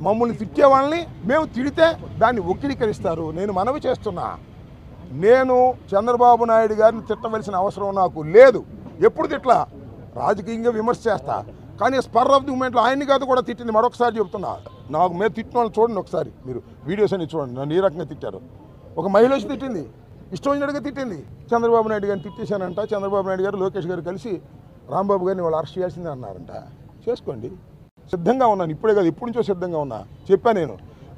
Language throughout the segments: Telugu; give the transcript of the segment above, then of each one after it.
మమ్మల్ని తిట్టే వాళ్ళని మేము తిడితే దాన్ని వక్రీకరిస్తారు. నేను మనవి చేస్తున్నా, నేను చంద్రబాబు నాయుడు గారిని తిట్టవలసిన అవసరం నాకు లేదు. ఎప్పుడు తిట్లా, రాజకీయంగా విమర్శ చేస్తా, కానీ స్పర్ ఆఫ్ ది మూమెంట్లో ఆయన్ని కాదు కూడా తిట్టింది. మరొకసారి చెప్తున్నా, నాకు మీద తిట్టిన వాళ్ళు చూడండి, ఒకసారి మీరు వీడియోస్ అన్ని చూడండి, నన్ను ఈ రకంగా తిట్టారు. ఒక మహిళ వచ్చి తిట్టింది, ఇష్టం వచ్చినట్టుగా తిట్టింది. చంద్రబాబు నాయుడు గారిని తిట్టేశానంట. చంద్రబాబు నాయుడు గారు లోకేష్ గారు కలిసి రాంబాబు గారిని వాళ్ళు అరెస్ట్ చేయాల్సిందే అన్నారంట. చేసుకోండి, సిద్ధంగా ఉన్నాను. ఇప్పుడే కాదు, ఇప్పటి నుంచో సిద్ధంగా ఉన్నా. చెప్పా నేను,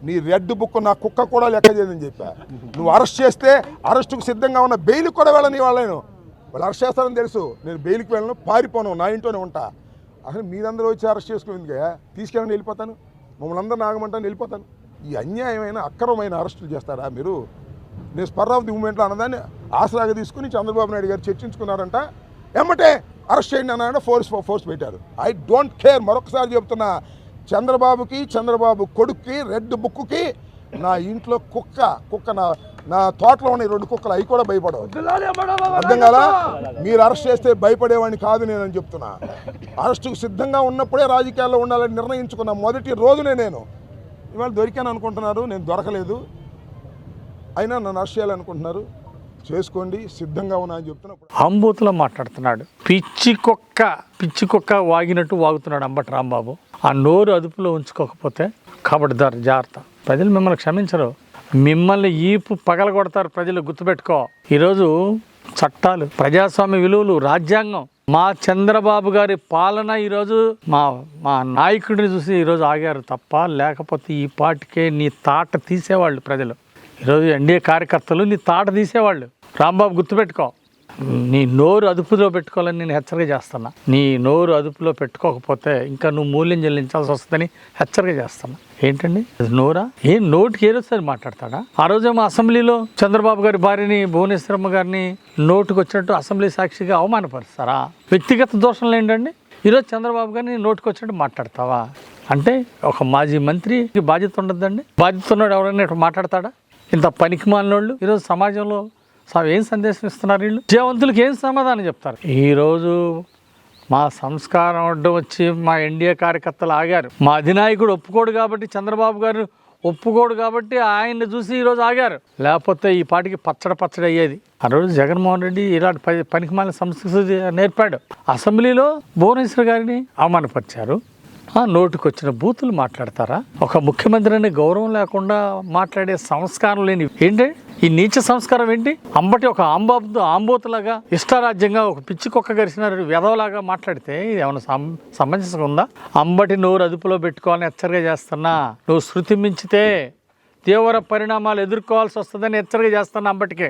నీ రెడ్ బుక్ నా కుక్క కూడా లెక్క చేయదని చెప్పా. నువ్వు అరెస్ట్ చేస్తే అరెస్టుకు సిద్ధంగా ఉన్న, బెయిల్కి కూడా వెళ్ళని వాళ్ళను. వాళ్ళు అరెస్ట్ చేస్తారని తెలుసు. నేను బెయిల్కి వెళ్ళను, పారిపోను, నా ఇంట్లోనే ఉంటా. అసలు మీరందరూ వచ్చి అరెస్ట్ చేసుకునేందుకే తీసుకెళ్ళని వెళ్ళిపోతాను, మమ్మల్ని అందరూ నాగమంటాను వెళ్ళిపోతాను. ఈ అన్యాయమైన అక్రమమైన అరెస్టులు చేస్తారా మీరు? నేను స్పర్ ఆఫ్ ది మూమెంట్లో అన్నదాన్ని ఆసరాగా తీసుకుని చంద్రబాబు నాయుడు గారు చర్చించుకున్నారంట. ఎమ్మటే అరెస్ట్ చేయండి అన్నారంటే ఫోర్స్ పెట్టారు. I don't care. మరొకసారి చెప్తున్నా, చంద్రబాబుకి, చంద్రబాబు కొడుక్కి, రెడ్ బుక్కి, నా ఇంట్లో కుక్క నా తోటలో ఉన్న 2 కుక్కలు, అవి కూడా భయపడవు. అర్థం కాలా? మీరు అరెస్ట్ చేస్తే భయపడేవాడిని కాదు నేనని చెప్తున్నా. అరెస్టుకు సిద్ధంగా ఉన్నప్పుడే రాజకీయాల్లో ఉండాలని నిర్ణయించుకున్న మొదటి రోజునే నేను. ఇవాళ దొరికాను అనుకుంటున్నారు, నేను దొరకలేదు. అయినా నన్ను అరెస్ట్ చేయాలనుకుంటున్నారు, చేసుకోండి, సిద్ధంగా ఉన్నా అని చెప్తున్నప్పుడు అంబూతులో మాట్లాడుతున్నాడు. పిచ్చి కుక్క వాగినట్టు వాగుతున్నాడు అంబటి రాంబాబు. ఆ నోరు అదుపులో ఉంచుకోకపోతే కబడ్దారు, జాగ్రత్త. ప్రజలు మిమ్మల్ని క్షమించరు, మిమ్మల్ని ఈపు పగల కొడతారు ప్రజలు, గుర్తుపెట్టుకో. ఈరోజు చట్టాలు, ప్రజాస్వామ్య విలువలు, రాజ్యాంగం, మా చంద్రబాబు గారి పాలన ఈరోజు మా నాయకుడిని చూసి ఈరోజు ఆగారు తప్ప, లేకపోతే ఈ పాటికే నీ తాట తీసేవాళ్ళు ప్రజలు. ఈరోజు ఎన్డీఏ కార్యకర్తలు నీ తాట తీసేవాళ్ళు. రాంబాబు గుర్తుపెట్టుకో, నీ నోరు అదుపులో పెట్టుకోవాలని నేను హెచ్చరిక చేస్తున్నా. నీ నోరు అదుపులో పెట్టుకోకపోతే ఇంకా నువ్వు మూల్యం చెల్లించాల్సి వస్తుందని హెచ్చరిక చేస్తున్నా. ఏంటండి నోరా? నోటికి ఏదొస్తుంది మాట్లాడతాడా? ఆ రోజు మా అసెంబ్లీలో చంద్రబాబు గారి భార్యని, భువనేశ్వరమ్మ గారిని నోటుకు వచ్చినట్టు అసెంబ్లీ సాక్షిగా అవమానపరుస్తారా? వ్యక్తిగత దోషంలు ఏంటండి? ఈరోజు చంద్రబాబు గారిని నోటుకు వచ్చినట్టు మాట్లాడతావా? అంటే ఒక మాజీ మంత్రికి బాధ్యత ఉండద్దండి? బాధ్యత ఉన్నాడు ఎవరైనా ఇట్లా మాట్లాడతాడా? ఇంత పనికి మాలినోళ్ళు ఈరోజు సమాజంలో ఏం సందేశం ఇస్తున్నారు? వీళ్ళు విద్యావంతులకు ఏం సమాధానం చెప్తారు? ఈరోజు మా సంస్కారం అడ్డం వచ్చి మా ఎన్డీఏ కార్యకర్తలు ఆగారు. మా అధినాయకుడు ఒప్పుకోడు కాబట్టి, చంద్రబాబు గారు ఒప్పుకోడు కాబట్టి ఆయన్ని చూసి ఈరోజు ఆగారు. లేకపోతే ఈ పాటికి పచ్చడి అయ్యేది. ఆ రోజు జగన్మోహన్ రెడ్డి ఇలాంటి పనికిమాలిన సంస్కృతి నేర్పాడు. అసెంబ్లీలో భువనేశ్వర్ గారిని అవమానపరిచారు. నోటికి వచ్చిన బూతులు మాట్లాడతారా? ఒక ముఖ్యమంత్రిని గౌరవం లేకుండా మాట్లాడే సంస్కారం లేని ఏంటి? ఈ నీచ సంస్కారం ఏంటి? అంబటి ఒక ఆంబోతులాగా, ఇష్టారాజ్యంగా, ఒక పిచ్చి కుక్క గరిసిన వెధవలాగా మాట్లాడితే ఇది ఏమైనా సమంజసంగా ఉందా? అంబటి నోరు అదుపులో పెట్టుకోవాలని హెచ్చరిక చేస్తున్నా. నువ్వు శృతి మించితే తీవ్ర పరిణామాలు ఎదుర్కోవాల్సి వస్తుందని హెచ్చరిక చేస్తున్నా అంబటికే.